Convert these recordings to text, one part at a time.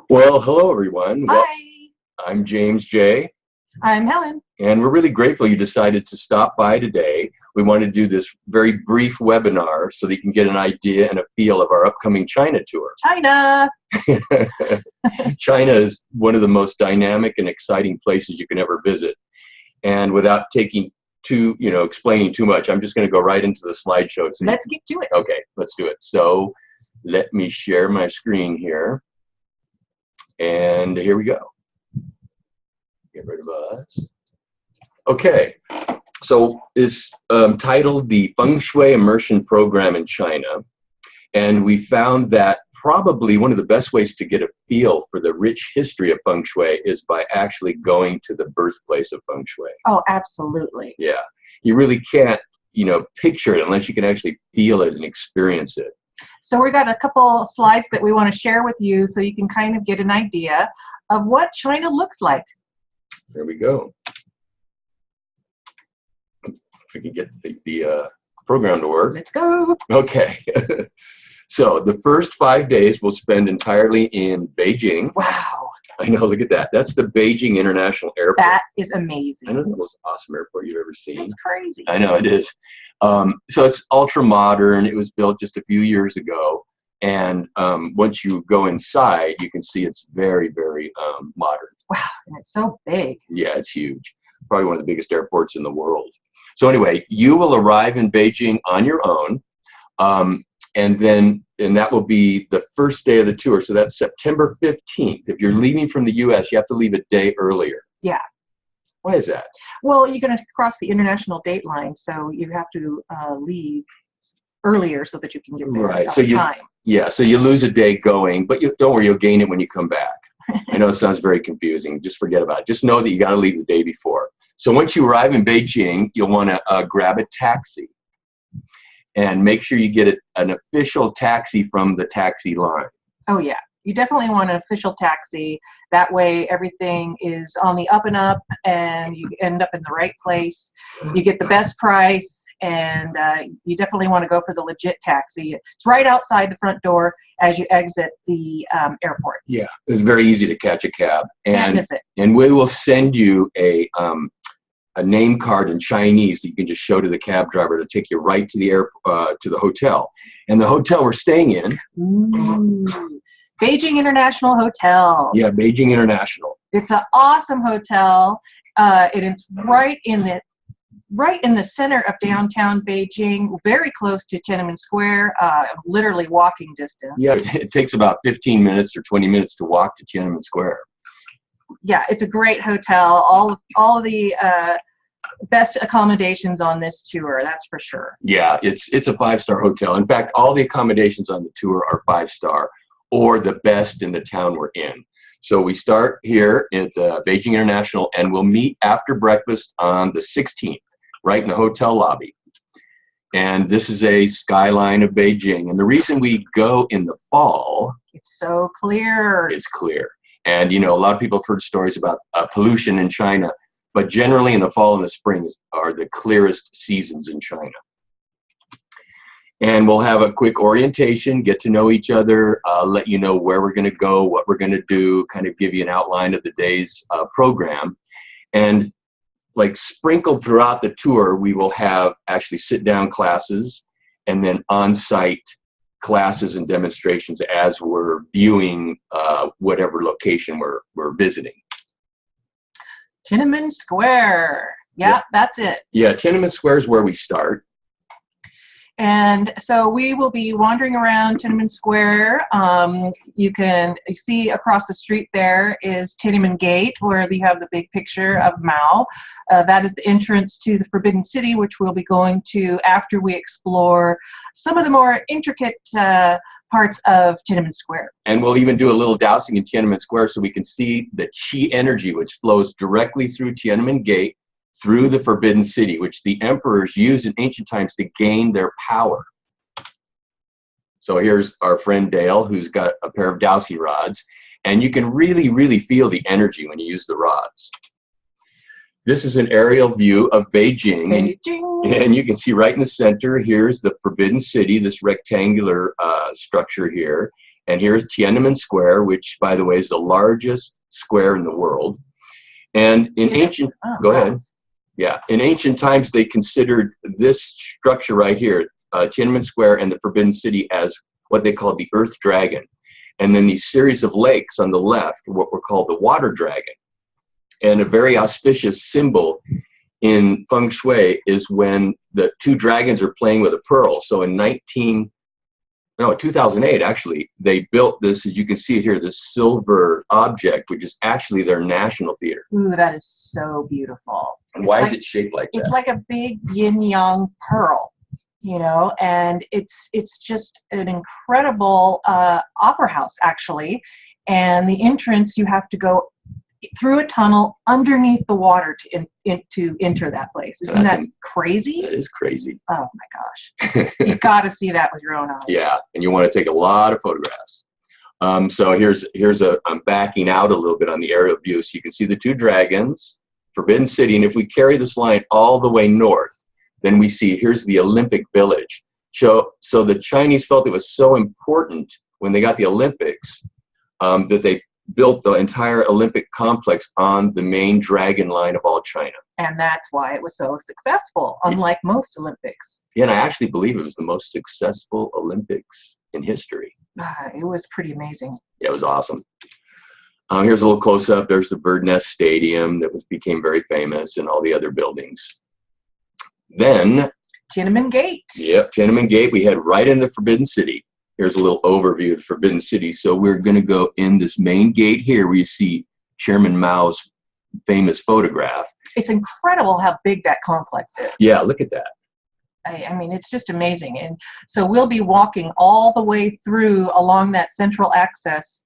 Well, hello everyone. Well, Hi, I'm James J. I'm Helen. And we're really grateful you decided to stop by today. We want to do this very brief webinar so that you can get an idea and a feel of our upcoming China tour. China. China is one of the most dynamic and exciting places you can ever visit. And without explaining too much, I'm just going to go right into the slideshow. So Let's get to it. okay, let's do it. So let me share my screen here. And here we go. Get rid of us. Okay, so it's titled the Feng Shui Immersion Program in China. And we found that probably one of the best ways to get a feel for the rich history of Feng Shui is by actually going to the birthplace of Feng Shui. Oh, absolutely. Yeah, you really can't, picture it unless you can actually feel it and experience it. So we got a couple slides that we want to share with you so you can kind of get an idea of what China looks like. There we go. If we can get the program to work. Let's go. Okay. So the first 5 days we'll spend entirely in Beijing. Wow. I know, look at that. That's the Beijing International Airport. That is amazing. I know, it's the most awesome airport you've ever seen. It's crazy. I know, it is. So it's ultra modern. It was built just a few years ago. And once you go inside, you can see it's very, very modern. Wow, and it's so big. Yeah, it's huge. Probably one of the biggest airports in the world. So anyway, you will arrive in Beijing on your own. And that will be the first day of the tour. So that's September 15th. If you're leaving from the US, you have to leave a day earlier. Yeah. Why is that? Well, you're going to cross the international date line, so you have to leave earlier so that you can get there Right. on time. Yeah, so you lose a day going, but don't worry, you'll gain it when you come back. I know it sounds very confusing. Just forget about it. Just know that you got to leave the day before. So once you arrive in Beijing, you'll want to grab a taxi. And make sure you get an official taxi from the taxi line. Oh, yeah. You definitely want an official taxi. That way everything is on the up and up and you end up in the right place. You get the best price, and you definitely want to go for the legit taxi. It's right outside the front door as you exit the airport. Yeah, it's very easy to catch a cab. Can't miss it. And we will send you a name card in Chinese that you can just show to the cab driver to take you right to the to the hotel. And the hotel we're staying in. Ooh. Beijing International Hotel. Yeah, Beijing International. It's an awesome hotel. It's right in the center of downtown Beijing, very close to Tiananmen Square, literally walking distance. Yeah, it takes about 15 minutes or 20 minutes to walk to Tiananmen Square. Yeah, it's a great hotel. All of the best accommodations on this tour, that's for sure. Yeah, it's a 5-star hotel. In fact, all the accommodations on the tour are 5-star or the best in the town we're in. So we start here at the Beijing International, and we'll meet after breakfast on the 16th, right in the hotel lobby. And this is a skyline of Beijing. And the reason we go in the fall, it's so clear. It's clear. And, a lot of people have heard stories about pollution in China, but generally in the fall and the spring are the clearest seasons in China. And we'll have a quick orientation, get to know each other, let you know where we're going to go, what we're going to do, kind of give you an outline of the day's program. And like sprinkled throughout the tour, we will have actually sit-down classes and then on-site classes and demonstrations as we're viewing whatever location we're visiting. Tiananmen Square. Yeah, that's it. Yeah, Tiananmen Square is where we start. And so we will be wandering around Tiananmen Square. You can see across the street there is Tiananmen Gate, where we have the big picture of Mao. That is the entrance to the Forbidden City, which we'll be going to after we explore some of the more intricate parts of Tiananmen Square. And we'll even do a little dousing in Tiananmen Square so we can see the Qi energy, which flows directly through Tiananmen Gate, through the Forbidden City, which the emperors used in ancient times to gain their power. So here's our friend Dale, who's got a pair of dowsing rods, and you can really, really feel the energy when you use the rods. This is an aerial view of Beijing. And you can see right in the center, here's the Forbidden City, this rectangular structure here. And here's Tiananmen Square, which, by the way, is the largest square in the world. And in ancient, go ahead. Yeah, in ancient times, they considered this structure right here, Tiananmen Square and the Forbidden City, as what they called the Earth Dragon. And then these series of lakes on the left, what were called the Water Dragon. And a very auspicious symbol in feng shui is when the two dragons are playing with a pearl. So in 2008, actually, they built this, as you can see it here, this silver object, which is actually their national theater. Ooh, that is so beautiful. And why is it shaped like that? It's like a big yin-yang pearl, you know, and it's just an incredible opera house, actually. And the entrance, you have to go through a tunnel underneath the water to enter that place. Isn't that crazy? That is crazy. Oh my gosh. You got to see that with your own eyes. Yeah, and you want to take a lot of photographs. So I'm backing out a little bit on the aerial view so you can see the two dragons, Forbidden City, and if we carry this line all the way north, then we see here's the Olympic Village. So the Chinese felt it was so important when they got the Olympics that they built the entire Olympic complex on the main dragon line of all China. And that's why it was so successful, unlike most Olympics. Yeah, and I actually believe it was the most successful Olympics in history. It was pretty amazing. Yeah, it was awesome. Here's a little close-up. There's the Bird Nest Stadium that became very famous, and all the other buildings. Then Tiananmen Gate. Yep, Tiananmen Gate. We head right into the Forbidden City. Here's a little overview of the Forbidden City. So we're going to go in this main gate here where you see Chairman Mao's famous photograph. It's incredible how big that complex is. Yeah, look at that. I mean, it's just amazing. And so we'll be walking all the way through along that central access.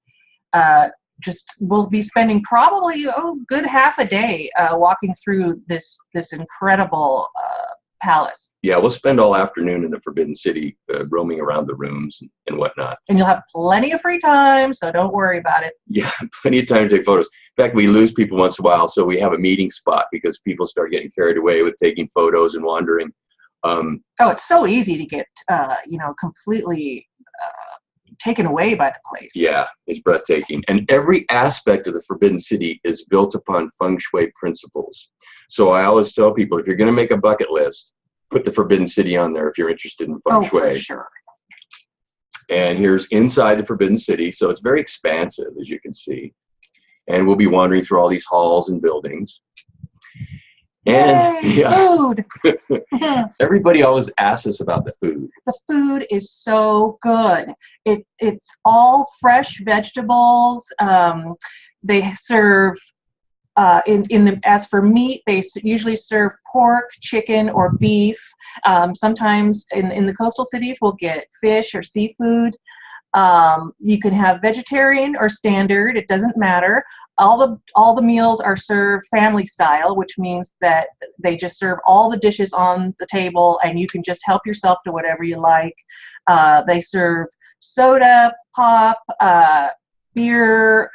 We'll be spending probably a good half a day walking through this incredible palace. Yeah, we'll spend all afternoon in the Forbidden City roaming around the rooms and whatnot. And you'll have plenty of free time, so don't worry about it. Yeah, plenty of time to take photos. In fact, we lose people once in a while, so we have a meeting spot because people start getting carried away with taking photos and wandering. It's so easy to get, completely taken away by the place. Yeah, it's breathtaking. And every aspect of the Forbidden City is built upon feng shui principles. So I always tell people, if you're going to make a bucket list, put the Forbidden City on there if you're interested in feng shui. For sure. And here's inside the Forbidden City. So it's very expansive, as you can see. And we'll be wandering through all these halls and buildings. And yay, food. Everybody always asks us about the food. The food is so good. It's all fresh vegetables. They serve as for meat, they usually serve pork, chicken, or beef. Sometimes in the coastal cities, we'll get fish or seafood. You can have vegetarian or standard. It doesn't matter. All the meals are served family style, which means that they just serve all the dishes on the table, and you can just help yourself to whatever you like. They serve soda, pop, beer.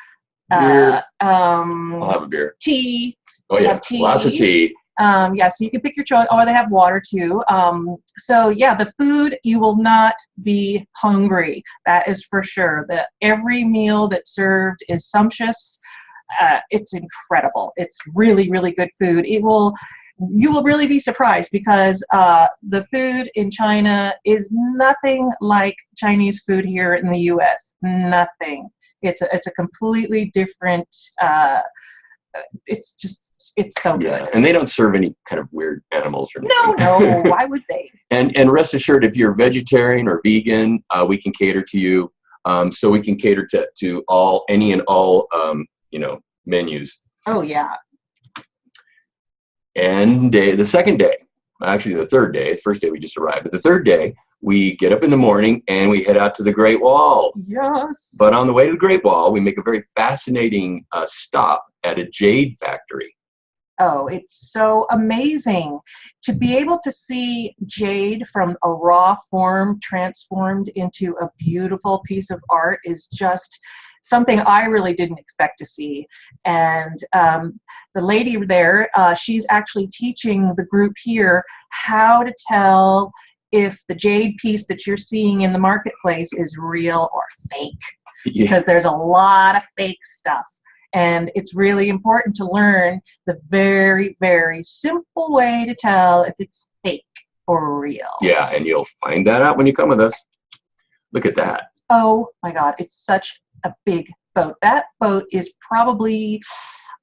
I'll have a beer. Tea. Oh yeah, lots of tea. So you can pick your choice, or they have water too. So yeah, the food, you will not be hungry. That is for sure. Every meal that's served is sumptuous. It's incredible. It's really, really good food. You will really be surprised because the food in China is nothing like Chinese food here in the U.S. Nothing. It's a completely different. It's so good. Yeah, and they don't serve any kind of weird animals or anything. No. Why would they? And rest assured, if you're vegetarian or vegan, we can cater to you. So we can cater to any and all menus. Oh yeah. And the second day, actually the third day, the first day we just arrived, but the third day, we get up in the morning and we head out to the Great Wall. Yes. But on the way to the Great Wall, we make a very fascinating stop at a jade factory. Oh, it's so amazing to be able to see jade from a raw form transformed into a beautiful piece of art is just something I really didn't expect to see. And the lady there, she's actually teaching the group here how to tell if the jade piece that you're seeing in the marketplace is real or fake. Yeah. because there's a lot of fake stuff. And it's really important to learn the very, very simple way to tell if it's fake or real. Yeah, and you'll find that out when you come with us. Look at that. Oh my God, it's such a big boat. That boat is probably,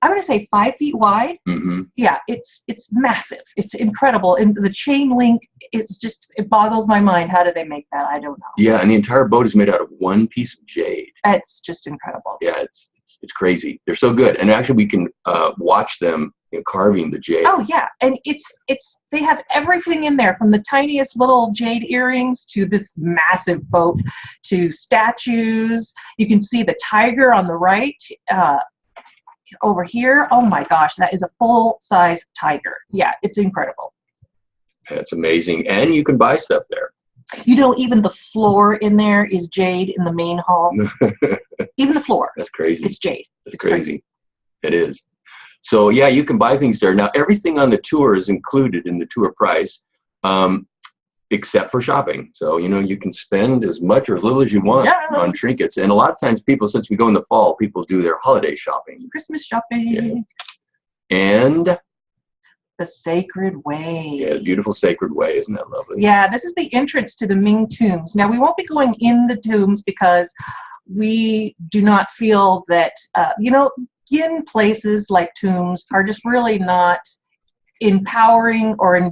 I'm going to say 5 feet wide. Mm-hmm. Yeah, it's massive. It's incredible. And the chain link is just, it boggles my mind. How do they make that? I don't know. Yeah, and the entire boat is made out of one piece of jade. It's just incredible. Yeah, it's crazy. They're so good. And actually we can watch them carving the jade. Oh yeah, and they have everything in there, from the tiniest little jade earrings to this massive boat to statues. You can see the tiger on the right over here. Oh my gosh, that is a full-size tiger. Yeah, it's incredible. It's amazing. And you can buy stuff there. You know, even the floor in there is jade in the main hall. Even the floor. That's crazy. It's jade. It's crazy. It is. So yeah, you can buy things there. Now everything on the tour is included in the tour price, except for shopping. So you can spend as much or as little as you want on trinkets. And a lot of times people, since we go in the fall, people do their holiday shopping. Christmas shopping. Yeah. And the Sacred Way. Yeah, beautiful Sacred Way. Isn't that lovely? Yeah, this is the entrance to the Ming tombs. Now we won't be going in the tombs because we do not feel that, yin places like tombs are just really not empowering or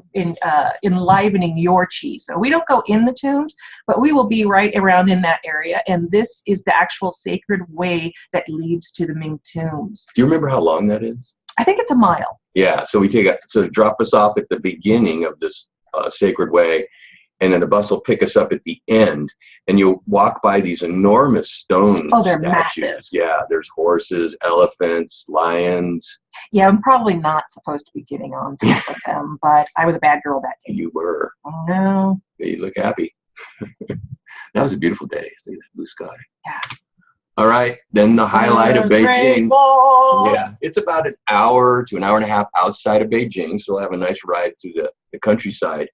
enlivening your chi. So we don't go in the tombs, but we will be right around in that area. And this is the actual Sacred Way that leads to the Ming tombs. Do you remember how long that is? I think it's a mile. Yeah, so so drop us off at the beginning of this Sacred Way, and then the bus will pick us up at the end, and you'll walk by these enormous stone Oh, they're statues. massive. Yeah, there's horses, elephants, lions. Yeah, I'm probably not supposed to be getting on top of them, but I was a bad girl that day. You were. Oh, no. You look happy. That was a beautiful day. Look at that blue sky. Yeah. All right, then the highlight of Great Beijing. Wall. Yeah, it's about an hour to an hour and a half outside of Beijing, so we'll have a nice ride through the countryside.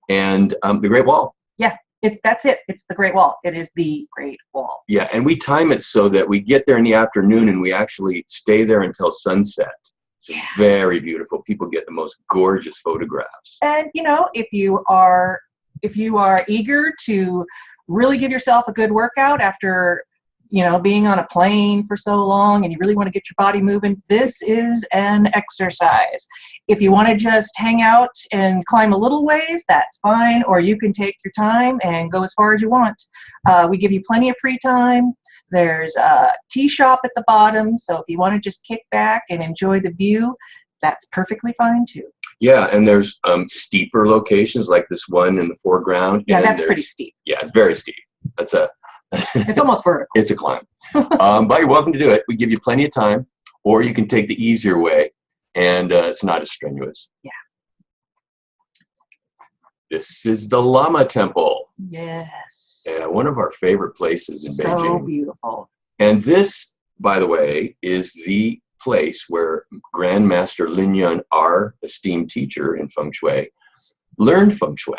And the Great Wall. Yeah, that's it. It's the Great Wall. It is the Great Wall. Yeah, and we time it so that we get there in the afternoon and we actually stay there until sunset. It's very beautiful. People get the most gorgeous photographs. And if you are eager to really give yourself a good workout after being on a plane for so long and you really want to get your body moving, this is an exercise. If you want to just hang out and climb a little ways, that's fine, or you can take your time and go as far as you want. We give you plenty of free time. There's a tea shop at the bottom, so if you want to just kick back and enjoy the view, that's perfectly fine too. Yeah, and there's steeper locations like this one in the foreground. Yeah, and that's pretty steep. Yeah, it's very steep. It's almost vertical. It's a climb. But you're welcome to do it. We give you plenty of time, or you can take the easier way, and it's not as strenuous. Yeah. This is the Lama Temple. Yes. Yeah, one of our favorite places in Beijing. So beautiful. And this, by the way, is the place where Grand Master Lin Yun, our esteemed teacher in Feng Shui, learned Feng Shui.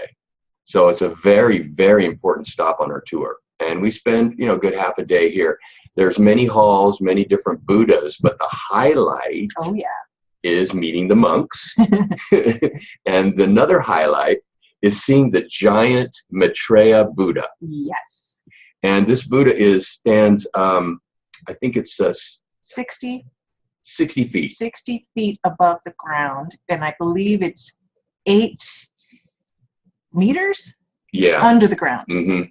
So it's a very, very important stop on our tour. And we spend, a good half a day here. There's many halls, many different Buddhas, but the highlight is meeting the monks. And another highlight is seeing the giant Maitreya Buddha. Yes. And this Buddha stands, I think it's 60 feet. 60 feet above the ground, and I believe it's 8 meters under the ground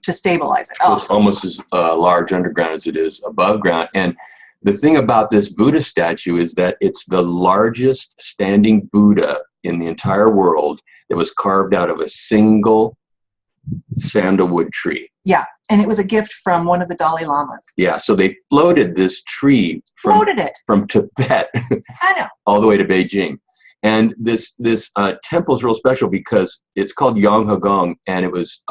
to stabilize it. So it's almost as large underground as it is above ground. And the thing about this Buddha statue is that it's the largest standing Buddha in the entire world that was carved out of a single sandalwood tree. Yeah, and it was a gift from one of the Dalai Lamas. Yeah, so they floated this tree from Tibet I know. all the way to Beijing. And this temple is real special because it's called Yonghagong, and it was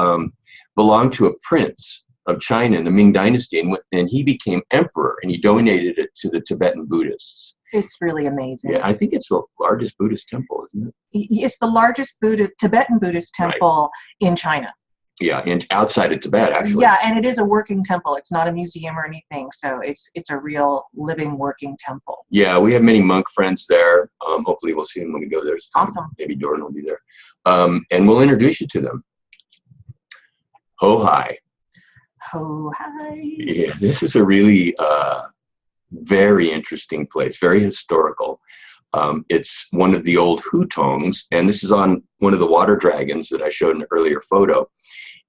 belonged to a prince of China in the Ming Dynasty, and he became emperor, and he donated it to the Tibetan Buddhists. It's really amazing. Yeah, I think it's the largest Buddhist temple, isn't it? It's the largest Tibetan Buddhist temple in China. Yeah, and outside of Tibet, actually. Yeah, and it is a working temple. It's not a museum or anything, so it's a real living working temple. Yeah, we have many monk friends there. Hopefully we'll see them when we go there. Awesome. Maybe Jordan will be there. And we'll introduce you to them. Ho-Hai. Ho-Hai. Yeah, this is a really very interesting place, very historical. It's one of the old hutongs, and this is on one of the water dragons that I showed in an earlier photo.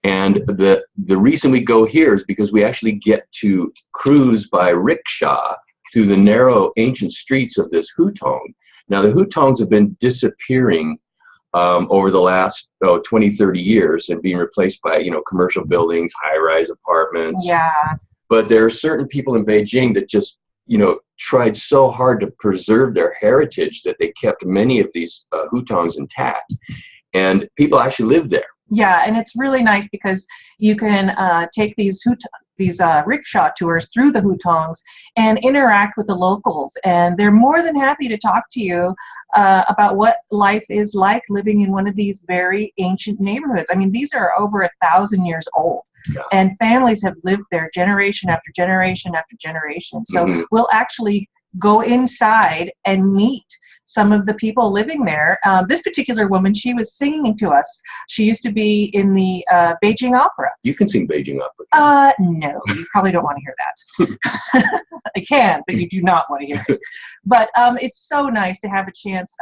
And the reason we go here is because we actually get to cruise by rickshaw through the narrow ancient streets of this hutong. Now, the hutongs have been disappearing over the last 20, 30 years and being replaced by, commercial buildings, high-rise apartments. Yeah. But there are certain people in Beijing that just, tried so hard to preserve their heritage that they kept many of these hutongs intact. And people actually live there. Yeah, and it's really nice because you can take these rickshaw tours through the hutongs and interact with the locals, and they're more than happy to talk to you about what life is like living in one of these very ancient neighborhoods. I mean, these are over 1,000 years old. Yeah. And families have lived there generation after generation after generation. So we'll actually go inside and meet some of the people living there. This particular woman, she was singing to us. She used to be in the Beijing Opera. You can sing Beijing Opera. No, you probably don't want to hear that. I can, but you do not want to hear it. But it's so nice to have a chance,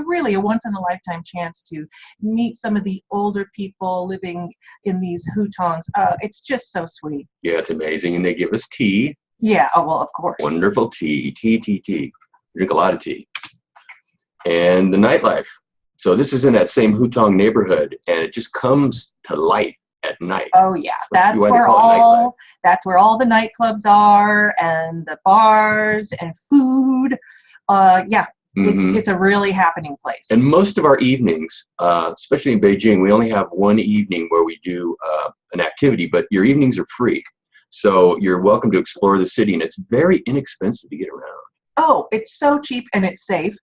really a once-in-a-lifetime chance to meet some of the older people living in these hutongs. It's just so sweet. Yeah, it's amazing. And they give us tea. Yeah, oh, well, of course. Wonderful tea. We drink a lot of tea. And the nightlife. So this is in that same hutong neighborhood, and it just comes to life at night. Oh yeah, that's where all the nightclubs are, and the bars and food. Yeah, it's a really happening place. And most of our evenings, especially in Beijing, we only have one evening where we do an activity, but your evenings are free. So you're welcome to explore the city, and it's very inexpensive to get around. Oh, it's so cheap and it's safe.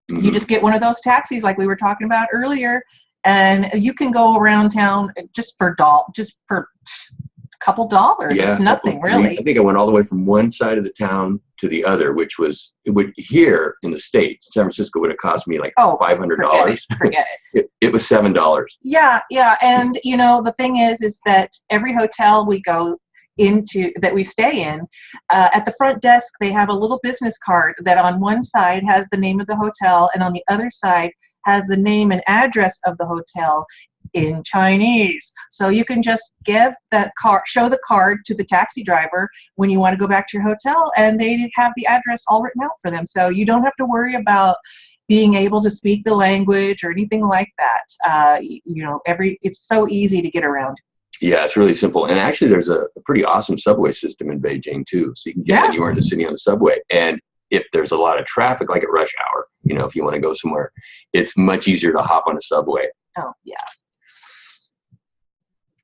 You just get one of those taxis like we were talking about earlier, and you can go around town just for a couple dollars. Yeah, it's nothing really. I think I went all the way from one side of the town to the other, which was, here in the States, San Francisco would have cost me like $500. Forget it. It was $7. Yeah, and the thing is that every hotel we go that we stay in, at the front desk they have a little business card that on one side has the name of the hotel and on the other side has the name and address of the hotel in Chinese. So you can just give that card, show the card to the taxi driver when you want to go back to your hotel, and they have the address all written out for them. So you don't have to worry about being able to speak the language or anything like that. It's so easy to get around. Yeah, it's really simple. And actually, there's a pretty awesome subway system in Beijing, too. So you can get anywhere in the city on the subway. And if there's a lot of traffic, like at rush hour, if you want to go somewhere, it's much easier to hop on a subway. Oh, yeah.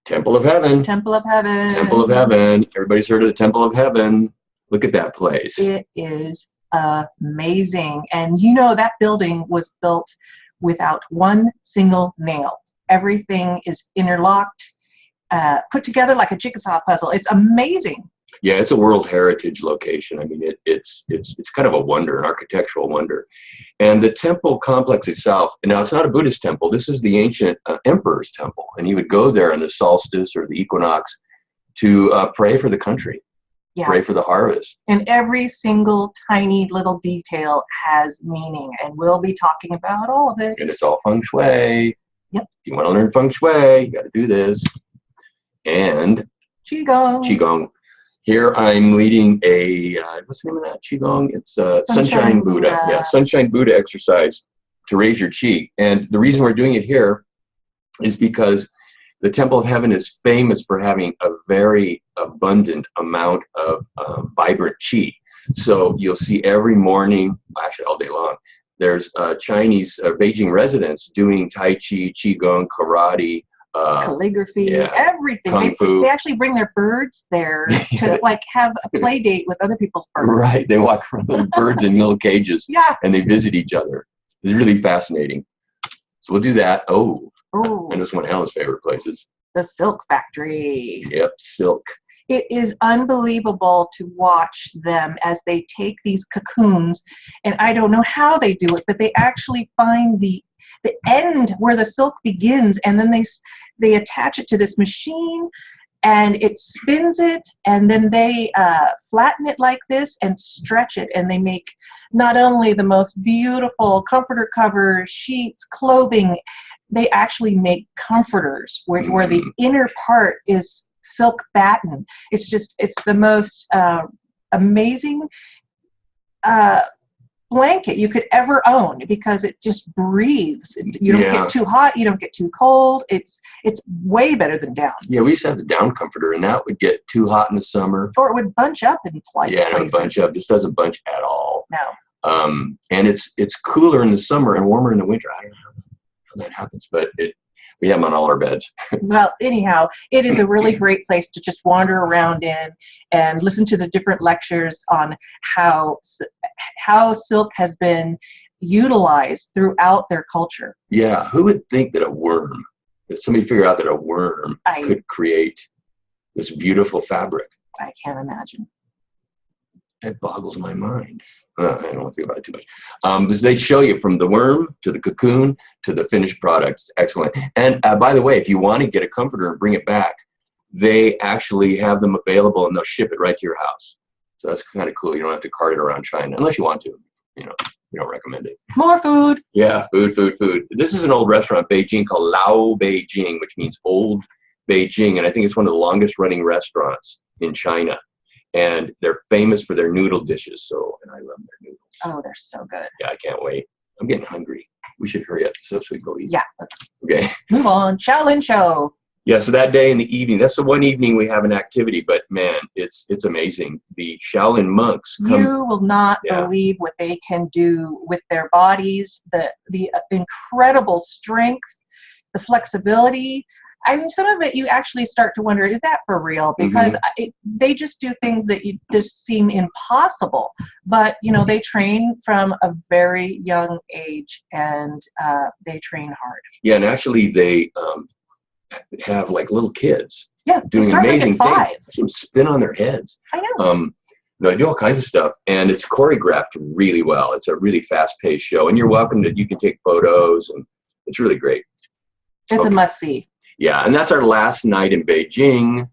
Temple of Heaven. Temple of Heaven. Temple of Heaven. Everybody's heard of the Temple of Heaven. Look at that place. It is amazing. And that building was built without one single nail. Everything is interlocked. Put together like a jigsaw puzzle. It's amazing. Yeah, it's a World Heritage location. I mean, it's kind of a wonder, an architectural wonder. And the temple complex itself, now it's not a Buddhist temple. This is the ancient emperor's temple. And he would go there on the solstice or the equinox to pray for the country, pray for the harvest. And every single tiny little detail has meaning. And we'll be talking about all of it. And it's all feng shui. Yep. If you want to learn feng shui, you got to do this. And Qigong. Here I'm leading a, what's the name of that Qigong? It's Sunshine Buddha. Yeah, Sunshine Buddha exercise to raise your Qi. And the reason we're doing it here is because the Temple of Heaven is famous for having a very abundant amount of vibrant Qi. So you'll see every morning, actually all day long, there's Chinese Beijing residents doing Tai Chi, Qigong, karate, calligraphy, everything. Kung Fu. They actually bring their birds there to have a play date with other people's birds. Right, they walk around with birds in little cages, and they visit each other. It's really fascinating. So we'll do that. And it's one of Helen's favorite places. the silk factory. Yep, silk. It is unbelievable to watch them as they take these cocoons, and I don't know how they do it, but they actually find the end where the silk begins, and then they attach it to this machine, and it spins it, and then they flatten it like this and stretch it, and they make not only the most beautiful comforter covers, sheets, clothing, they actually make comforters where the inner part is silk batten. It's the most amazing blanket you could ever own, because it just breathes. You don't get too hot, you don't get too cold. It's way better than down. Yeah, we used to have the down comforter, and that would get too hot in the summer. Or it would bunch up in places. Yeah, it would bunch up. This doesn't bunch at all. No. And it's cooler in the summer and warmer in the winter. I don't know how that happens, but we have them on all our beds. Well, anyhow, it is a really great place to just wander around in and listen to the different lectures on how silk has been utilized throughout their culture. Yeah, who would think that if somebody figured out that a worm could create this beautiful fabric? I can't imagine. That boggles my mind. I don't want to think about it too much. Because they show you from the worm to the cocoon to the finished product. It's excellent. And by the way, if you want to get a comforter and bring it back, they actually have them available, and they'll ship it right to your house. So that's kind of cool. You don't have to cart it around China unless you want to. You know, we don't recommend it. More food. Yeah, food. This is an old restaurant, Beijing, called Lao Beijing, which means old Beijing, and I think it's one of the longest running restaurants in China. And they're famous for their noodle dishes. And I love their noodles. Oh, they're so good. Yeah, I can't wait. I'm getting hungry. We should hurry up so we go eat. Yeah. Okay. Move on. Shaolin Show. Yeah, so that day in the evening, that's the one evening we have an activity, but man, it's amazing. The Shaolin monks come. You will not believe what they can do with their bodies, the incredible strength, the flexibility. I mean, some of it you actually start to wonder, is that for real? Because they just do things that just seem impossible. But, they train from a very young age, and they train hard. Yeah, and actually they have like little kids doing Like amazing at 5. things. They seem to spin on their heads. I know. They do all kinds of stuff, and it's choreographed really well. It's a really fast-paced show, and you're welcome you can take photos, and it's really great. It's a must-see. Yeah, and that's our last night in Beijing,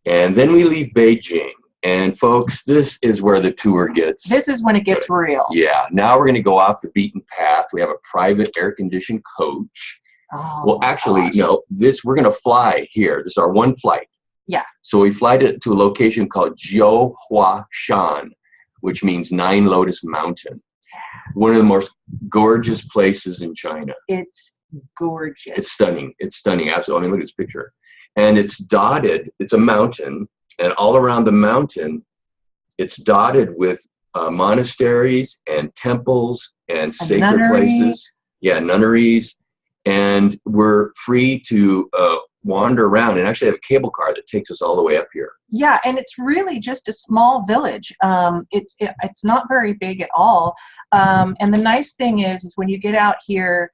and then we leave Beijing. And folks, this is where the tour gets. This is when it gets real. Yeah, now we're going to go off the beaten path. We have a private air-conditioned coach. Oh, well, actually, no. We're going to fly here. This is our one flight. Yeah. So we fly to a location called Jiuhuashan, which means 9 Lotus Mountain. One of the most gorgeous places in China. It's gorgeous. It's stunning. It's stunning. Absolutely. I mean, look at this picture. And it's dotted. It's a mountain, and all around the mountain, it's dotted with monasteries and temples and sacred places. Yeah, nunneries. And we're free to wander around, and actually have a cable car that takes us all the way up here. Yeah, and it's really just a small village. It's not very big at all. And the nice thing is when you get out here,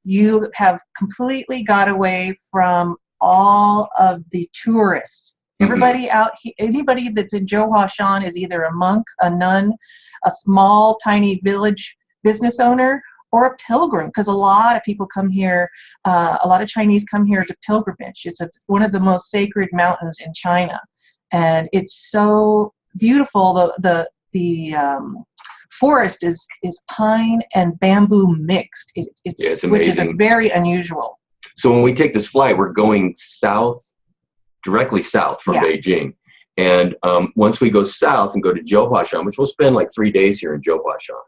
you have completely got away from all of the tourists. Everybody out here, anybody that's in Jiuhuashan is either a monk, a nun, a small, tiny village business owner, or a pilgrim, because a lot of people come here, a lot of Chinese come here to pilgrimage. It's one of the most sacred mountains in China, and it's so beautiful. The forest is pine and bamboo mixed. It's amazing. Which is very unusual. So when we take this flight, we're going directly south from Beijing. And once we go south and go to Jiuhuashan, which we'll spend like 3 days here in Jiuhuashan,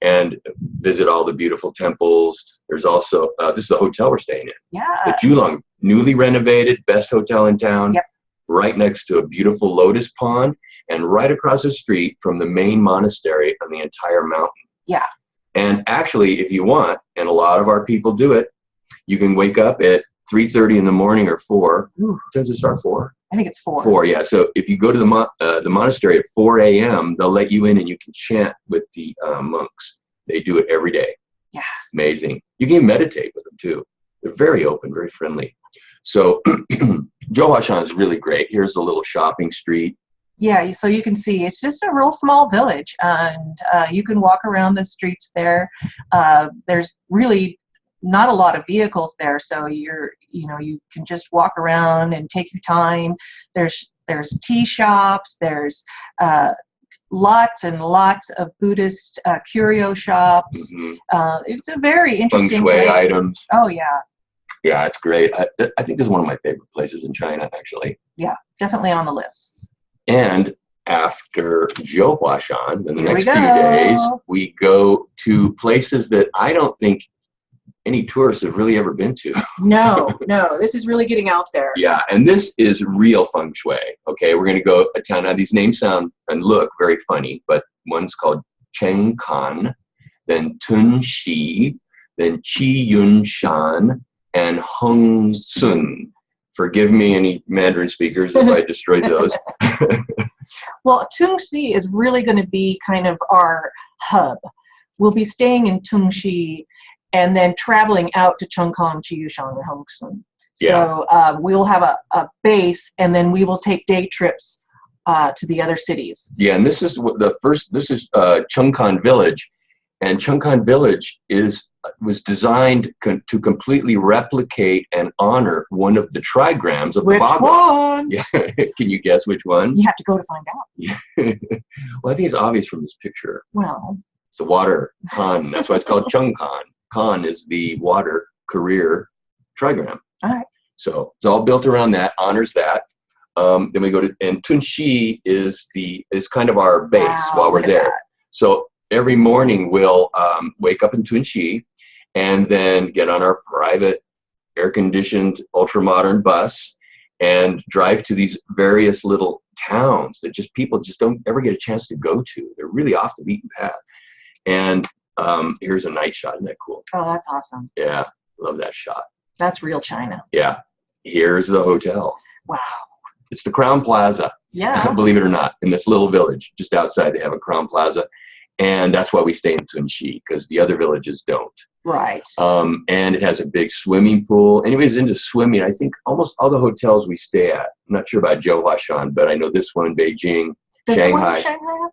and visit all the beautiful temples. There's also, this is the hotel we're staying in. Yeah. The Julong, newly renovated, best hotel in town. Yep. Right next to a beautiful lotus pond, and right across the street from the main monastery on the entire mountain. Yeah. And actually, if you want, and a lot of our people do it, you can wake up at 3:30 in the morning or 4. Ooh. Does it start 4? I think it's 4. 4, yeah. So if you go to the monastery at 4 a.m., they'll let you in and you can chant with the monks. They do it every day. Yeah. Amazing. You can meditate with them too. They're very open, very friendly. So Zhouhuashan is really great. Here's a little shopping street. Yeah, so you can see it's just a real small village, and you can walk around the streets there. There's really not a lot of vehicles there, so you can just walk around and take your time. There's tea shops. There's lots and lots of Buddhist curio shops. It's a very interesting Feng shui place. items. Oh yeah. Yeah, it's great. I think this is one of my favorite places in China, actually. Yeah, definitely on the list. And after Zhouhuashan, in the Here next we few go. days, we go to places that I don't think any tourists have really ever been to. No, this is really getting out there. Yeah, and this is real feng shui. Okay, we're going to go a town. Now, these names sound and look very funny, but one's called Chengkan, then Tunxi, then Qiyunshan, and Hengsun. Forgive me, any Mandarin speakers, if I destroyed those. Well, Tungxi is really going to be kind of our hub. We'll be staying in Tungxi and then traveling out to Chengkan, Qiyushan, or Hengsun. So we'll have a base, and then we will take day trips to the other cities. Yeah, and this is what this is Chengkan Village, and Chengkan Village was designed to completely replicate and honor one of the trigrams of the Bible. Which one? Yeah, can you guess which one? You have to go to find out. Yeah. Well, I think it's obvious from this picture. Well, it's the water Khan. That's why it's called Chengkan. Khan is the water career trigram. All right. So it's all built around that, honors that. Then we go to, and Tunxi is kind of our base while we're there. So every morning we'll wake up in Tunxi and then get on our private air-conditioned ultra-modern bus and drive to these various little towns that people just don't ever get a chance to go to. They're really off the beaten path. And here's a night shot. Isn't that cool? Oh, that's awesome. Yeah, love that shot. That's real China. Yeah. Here's the hotel. Wow. It's the Crown Plaza. Yeah. Believe it or not, in this little village just outside, they have a Crown Plaza. And that's why we stay in Tunxi, because the other villages don't. Right. And it has a big swimming pool. Anybody's into swimming, I think almost all the hotels we stay at, I'm not sure about Zhouhuashan, but I know this one, Beijing, Shanghai. Shanghai?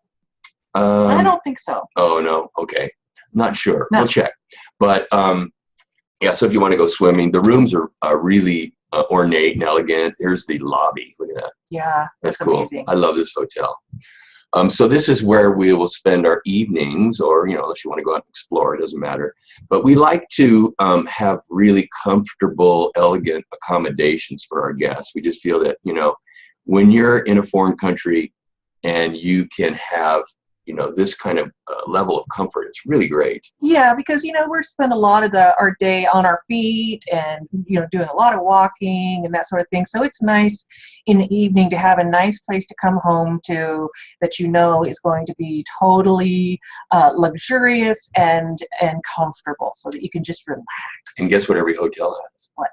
I don't think so. Oh, no. Okay. Not sure. No. We'll check. But yeah, so if you want to go swimming, the rooms are really ornate and elegant. Here's the lobby. Look at that. Yeah, That's that's cool. amazing. I love this hotel. So this is where we will spend our evenings, or, unless you want to go out and explore, it doesn't matter. But we like to have really comfortable, elegant accommodations for our guests. We just feel that, when you're in a foreign country and you can have, this kind of level of comfort, it's really great. Yeah, because we spend a lot of our day on our feet and doing a lot of walking and that sort of thing. So it's nice in the evening to have a nice place to come home to that is going to be totally luxurious and comfortable, so that you can just relax. And guess what every hotel has? What?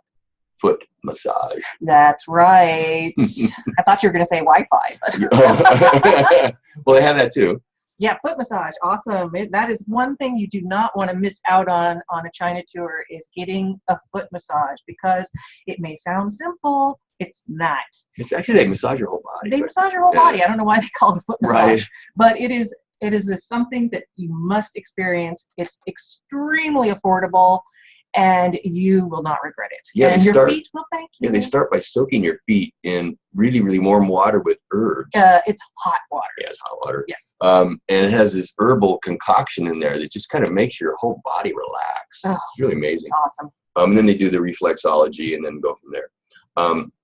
Foot massage. That's right. I thought you were going to say Wi-Fi. But Well, they have that too. yeah, foot massage, awesome. That is one thing you do not want to miss out on a China tour, is getting a foot massage, because it may sound simple, it's not. It's actually, they massage your whole body. They massage your whole body. I don't know why they call it a foot massage, Right. but it is something that you must experience. It's extremely affordable, and you will not regret it. Yeah, and your feet will thank you. Yeah, they start by soaking your feet in really, really warm water with herbs. It's hot water. Yeah, it's hot water. Yes. And it has this herbal concoction in there that just kind of makes your whole body relax. Oh, it's really amazing. It's awesome. And then they do the reflexology and then go from there.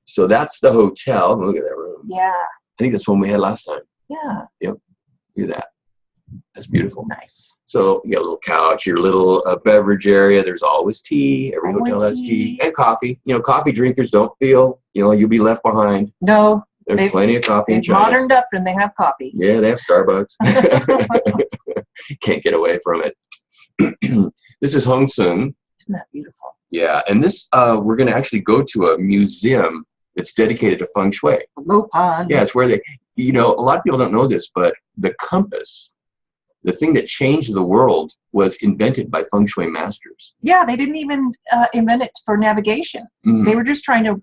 So that's the hotel. Look at that room. Yeah. I think that's the one we had last time. Yeah. Yep. Look at that. That's beautiful. Nice. So you got a little couch, your little beverage area. There's always tea. Every hotel has tea and coffee. Coffee drinkers don't feel, you'll be left behind. No. There's plenty of coffee in China. Moderned up and they have coffee. Yeah, they have Starbucks. Can't get away from it. This is Hengsun. Isn't that beautiful? Yeah, and this we're going to actually go to a museum that's dedicated to feng shui. Lopan. Yeah, it's where a lot of people don't know this, but the compass the thing that changed the world was invented by feng shui masters. Yeah, they didn't even invent it for navigation. They were just trying to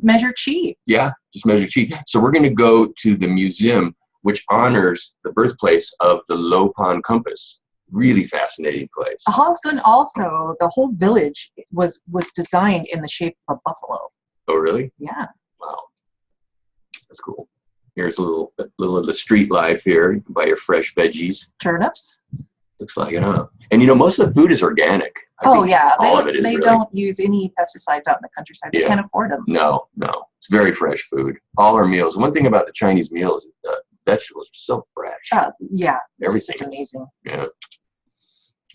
measure qi. Yeah, just measure qi. So we're going to go to the museum, which honors the birthplace of the Lopan compass. Really fascinating place. Hongsun also, the whole village was designed in the shape of a buffalo. Oh, really? Yeah. Wow, that's cool. Here's a little of the street life here. You can buy your fresh veggies. Turnips. Looks like it, huh? And you know, most of the food is organic. I think Yeah, all of it is they really, don't use any pesticides out in the countryside. They can't afford them. No, it's very fresh food. All our meals. One thing about the Chinese meals is vegetables are so fresh. Yeah, everything is amazing. Yeah.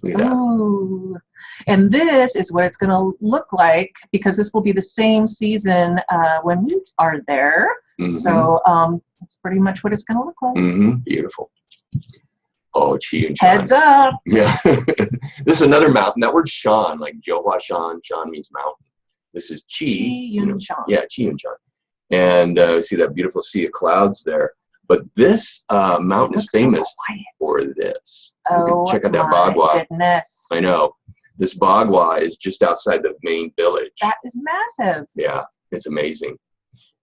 Look at that. Ooh. And this is what it's going to look like, because this will be the same season when we are there. So that's pretty much what it's going to look like. Beautiful. Oh, Qi and Shan. Heads up. Yeah. This is another mountain. That word Shan, like Johua Shan. Shan means mountain. This is Qi. Qi-yun-shan. Yeah, Qi-yun-shan. And see that beautiful sea of clouds there. But this mountain is famous for this. Check out that bagua. Goodness. I know. This bagua is just outside the main village. That is massive. Yeah, it's amazing.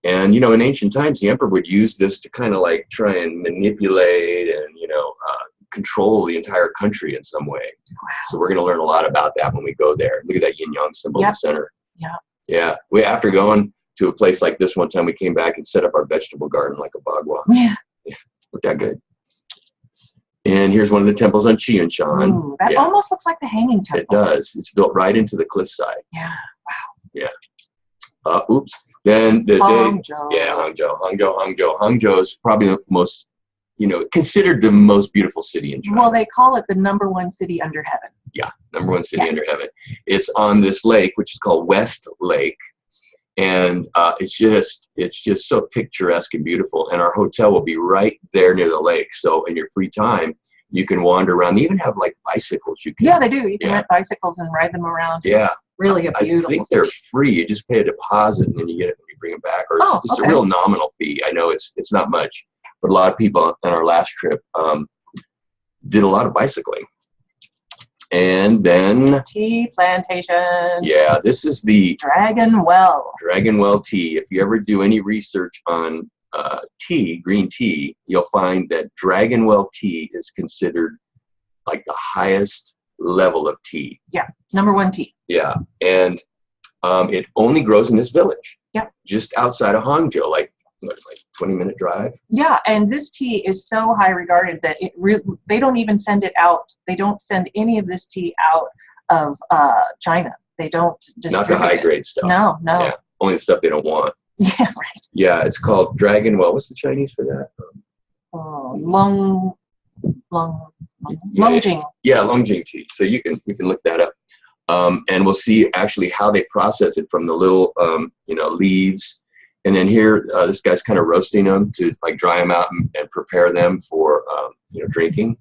And, you know, in ancient times, the emperor would use this to kind of like try and manipulate and, you know, control the entire country in some way. Wow. So we're going to learn a lot about that when we go there. Look at that yin-yang symbol in the center. Yeah. Yeah. After going to a place like this one time, we came back and set up our vegetable garden like a bagua. Yeah. Looked that good. And here's one of the temples on Qi-yun-shan. Ooh, that almost looks like the Hanging Temple. It does. It's built right into the cliffside. Yeah. Wow. Yeah. Oops. Then Hangzhou. Hangzhou is probably the most, you know, considered the most beautiful city in China. Well, they call it the #1 city under heaven. Yeah, #1 city under heaven. It's on this lake, which is called West Lake. And it's just so picturesque and beautiful. And our hotel will be right there near the lake. So in your free time, you can wander around. They even have like bicycles. You can. Yeah, they do. You can rent bicycles and ride them around. Yeah. It's really a beautiful I think city. they're free. You just pay a deposit and then you get it when you bring them back. Or it's a real nominal fee. I know it's not much, but a lot of people on our last trip did a lot of bicycling. And then tea plantation. Yeah, this is the Dragon Well. Dragon Well tea. If you ever do any research on tea, green tea, you'll find that Dragon Well tea is considered like the highest level of tea. Yeah, #1 tea. Yeah, and it only grows in this village. Yep. Just outside of Hangzhou, like 20-minute drive. Yeah, and this tea is so high regarded that they don't even send it out. They don't send any of this tea out of China. They don't distribute Not the high grade stuff. No. Yeah, only the stuff they don't want. Yeah, right. Yeah, it's called Dragon Well. What's the Chinese for that? Longjing. Yeah, Longjing tea. So you can look that up. And we'll see actually how they process it from the little leaves. And then here, this guy's kind of roasting them to like dry them out and prepare them for drinking.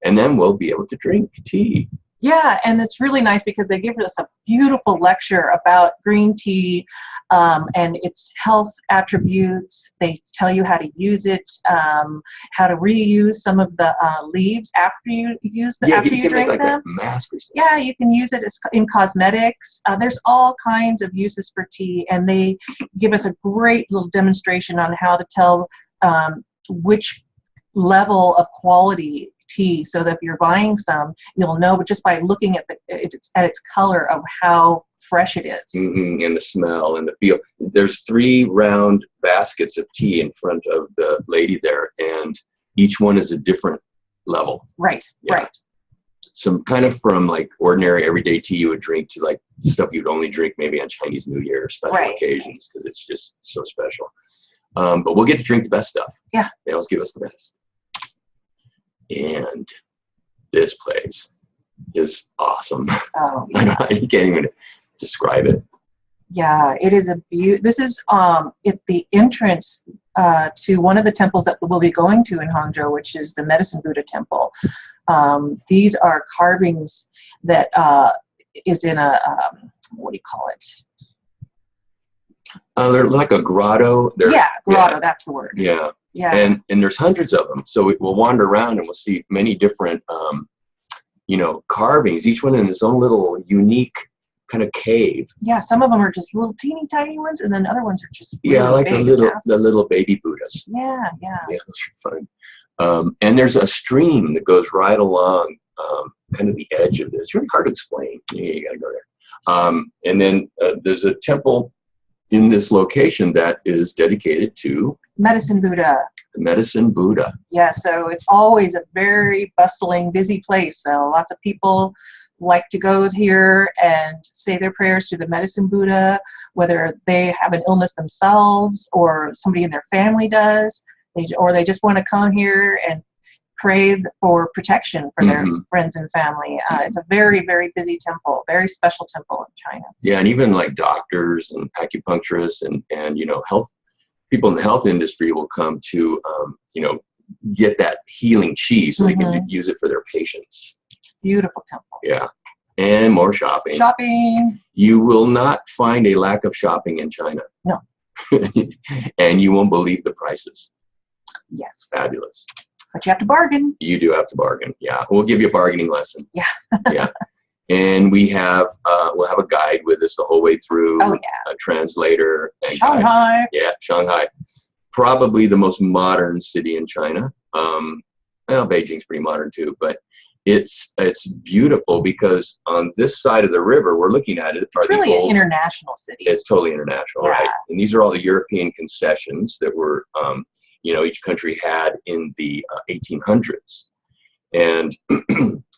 And then we'll be able to drink tea. Yeah, and it's really nice because they give us a beautiful lecture about green tea and its health attributes. They tell you how to use it, how to reuse some of the leaves after you use them, after you drink make like them. A mask or something. Yeah, you can use it in cosmetics. There's all kinds of uses for tea, and they give us a great little demonstration on how to tell which level of quality tea, so that if you're buying some, you'll know just by looking at its color of how fresh it is. And the smell and the feel. There's 3 round baskets of tea in front of the lady there, and each one is a different level. Right. Some kind of from like ordinary everyday tea you would drink to like stuff you'd only drink maybe on Chinese New Year or special occasions, because it's just so special. But we'll get to drink the best stuff. Yeah. They always give us the best. And this place is awesome. Oh, yeah. You can't even describe it. Yeah, it is this is at the entrance to one of the temples that we'll be going to in Hangzhou, which is the Medicine Buddha Temple. These are carvings that is in a what do you call it? They're like a grotto. Yeah, grotto, that's the word. Yeah. Yeah. And there's hundreds of them. So we'll wander around and we'll see many different, carvings, each one in its own little unique kind of cave. Yeah, some of them are just little teeny tiny ones, and then other ones are just really like big the little baby Buddhas. Yeah, yeah. Yeah, those are fun. And there's a stream that goes right along kind of the edge of this. It's really hard to explain. You got to go there. And then there's a temple in this location that is dedicated to Medicine Buddha. the Medicine Buddha. Yeah, so it's always a very bustling, busy place. So lots of people like to go here and say their prayers to the Medicine Buddha, whether they have an illness themselves or somebody in their family does, or they just want to come here and pray for protection for their friends and family. It's a very, very busy temple, very special temple in China. Yeah, and even like doctors and acupuncturists and health people in the health industry will come to get that healing chi so they can use it for their patients. Beautiful temple. Yeah, and more shopping. Shopping. You will not find a lack of shopping in China. No. And you won't believe the prices. Yes. Fabulous. But you have to bargain. You do have to bargain. Yeah, we'll give you a bargaining lesson. Yeah. Yeah, and we'll have a guide with us the whole way through. Oh yeah. A translator. And Shanghai. Guide. Yeah, Shanghai. Probably the most modern city in China. Well, Beijing's pretty modern too, but it's beautiful because on this side of the river we're looking at it. It's really an international city. It's totally international, right? And these are all the European concessions that were, each country had in the 1800s. And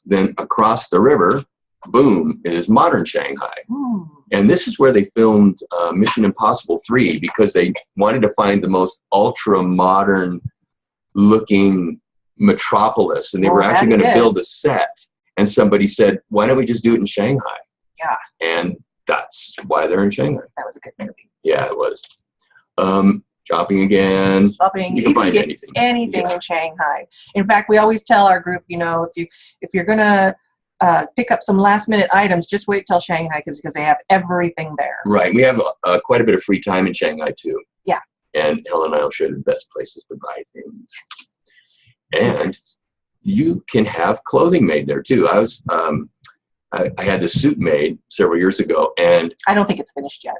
then across the river, boom, is modern Shanghai. And this is where they filmed Mission Impossible 3 because they wanted to find the most ultra modern looking metropolis, and they were actually going to build a set, and somebody said, why don't we just do it in Shanghai? Yeah. And that's why they're in Shanghai. That was a good movie. Yeah, it was. Shopping again. Shopping. You can find anything. Anything in Shanghai. In fact, we always tell our group, if you're gonna pick up some last minute items, just wait till Shanghai because they have everything there. Right. We have quite a bit of free time in Shanghai too. Yeah. And Helen and I will show you the best places to buy things. And you can have clothing made there too. I was I had this suit made several years ago, and I don't think it's finished yet.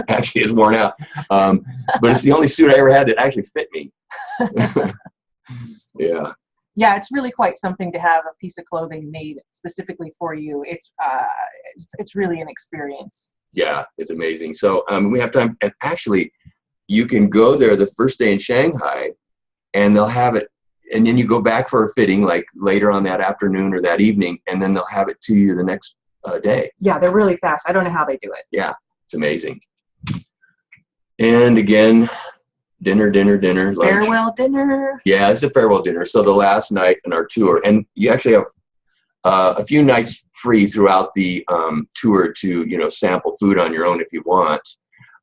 Actually, it's worn out. But it's the only suit I ever had that actually fit me. Yeah. Yeah, it's really quite something to have a piece of clothing made specifically for you. It's really an experience. Yeah, it's amazing. So we have time, and actually, you can go there the first day in Shanghai, and they'll have it, and then you go back for a fitting like later on that afternoon or that evening, and then they'll have it to you the next day. Yeah, they're really fast. I don't know how they do it. Yeah, it's amazing. And again, dinner, lunch. Farewell dinner. Yeah, it's a farewell dinner. So the last night in our tour, and you actually have a few nights free throughout the tour to sample food on your own if you want.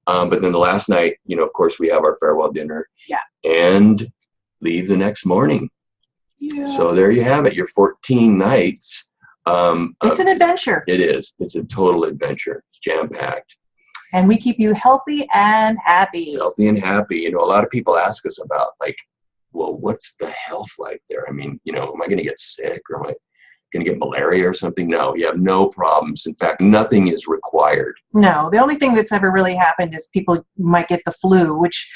But then the last night, of course, we have our farewell dinner. Yeah. And leave the next morning. Yeah. So there you have it, your 14 nights. It's an adventure. It is. It's a total adventure. It's jam-packed. And we keep you healthy and happy. Healthy and happy. A lot of people ask us about, well, what's the health like there? I mean, am I going to get sick, or am I going to get malaria or something? No, you have no problems. In fact, nothing is required. No, the only thing that's ever really happened is people might get the flu, which,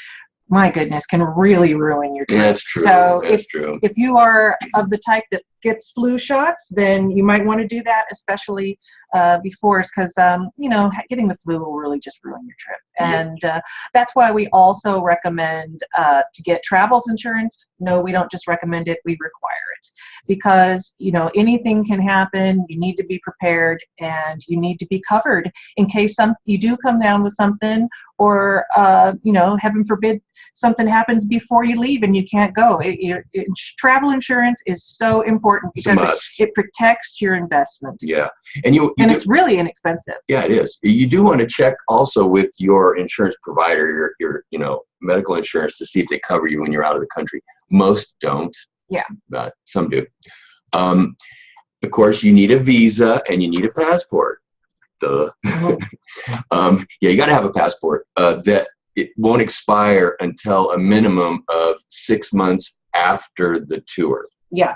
my goodness, can really ruin your trip. That's true. So That's true. If you are of the type that gets flu shots, then you might want to do that, especially before, because getting the flu will really just ruin your trip. And that's why we also recommend to get travel's insurance. No, we don't just recommend it; we require it, because anything can happen. You need to be prepared, and you need to be covered in case you do come down with something, or heaven forbid, something happens before you leave and you can't go. Travel insurance is so important because it protects your investment. Yeah, and it's really inexpensive. Yeah, it is. You do want to check also with your insurance provider, your medical insurance, to see if they cover you when you're out of the country. Most don't. Yeah, but some do. Of course, you need a visa and you need a passport. Duh. Yeah, you got to have a passport that it won't expire until a minimum of 6 months after the tour. Yeah.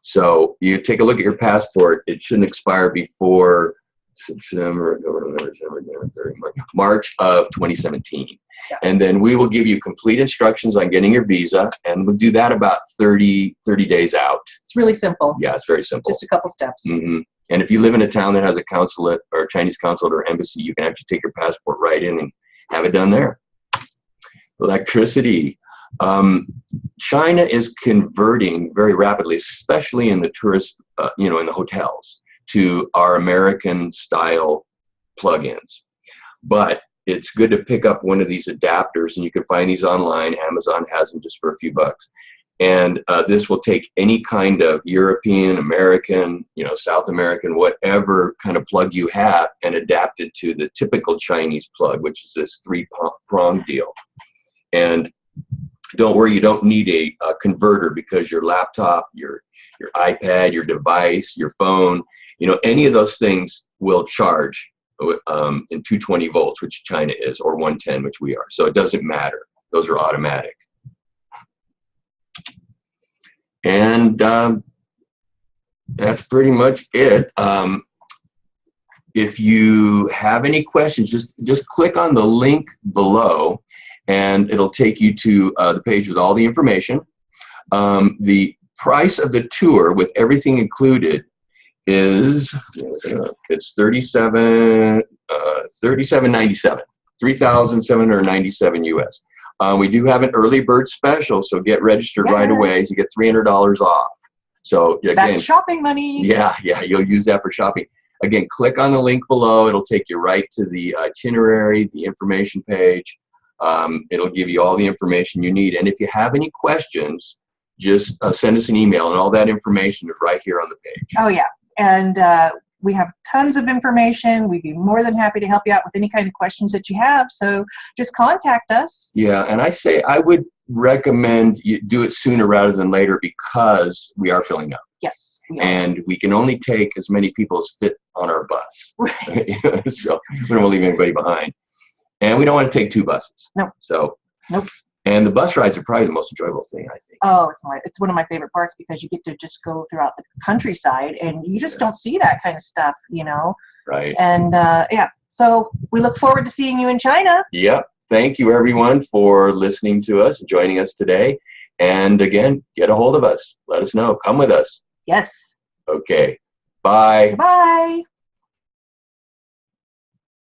So you take a look at your passport. It shouldn't expire before September, November, December, January, March of 2017. Yeah. And then we will give you complete instructions on getting your visa, and we'll do that about 30 days out. It's really simple. Yeah, it's very simple. Just a couple steps. Mm-hmm. And if you live in a town that has a consulate or a Chinese consulate or embassy, you can actually take your passport right in and have it done there. Electricity. China is converting very rapidly, especially in the tourist, in the hotels, to our American style plugins. But it's good to pick up one of these adapters, and you can find these online. Amazon has them just for a few bucks. And this will take any kind of European, American, South American, whatever kind of plug you have, and adapt it to the typical Chinese plug, which is this 3-prong deal. And don't worry, you don't need a converter, because your laptop, your iPad, your device, your phone, any of those things will charge in 220 volts, which China is, or 110, which we are. So it doesn't matter. Those are automatic. And that's pretty much it. If you have any questions, just click on the link below, and it'll take you to the page with all the information. The price of the tour with everything included is it's $37.97, $3,797 US. We do have an early bird special, so get registered right away. You get $300 off. So again, that's shopping money. Yeah, you'll use that for shopping. Again, click on the link below. It'll take you right to the itinerary, the information page. It'll give you all the information you need. And if you have any questions, just send us an email, and all that information is right here on the page. Oh, yeah. And we have tons of information. We'd be more than happy to help you out with any kind of questions that you have. So just contact us. Yeah, and I would recommend you do it sooner rather than later, because we are filling up. Yes. And we can only take as many people as fit on our bus. Right. So we don't want to leave anybody behind. And we don't want to take 2 buses. Nope. So. Nope. And the bus rides are probably the most enjoyable thing, I think. Oh, it's one of my favorite parts, because you get to just go throughout the countryside, and you just don't see that kind of stuff, Right. And so we look forward to seeing you in China. Yep. Thank you, everyone, for listening to us, joining us today. And again, get a hold of us. Let us know. Come with us. Yes. Okay. Bye. Bye.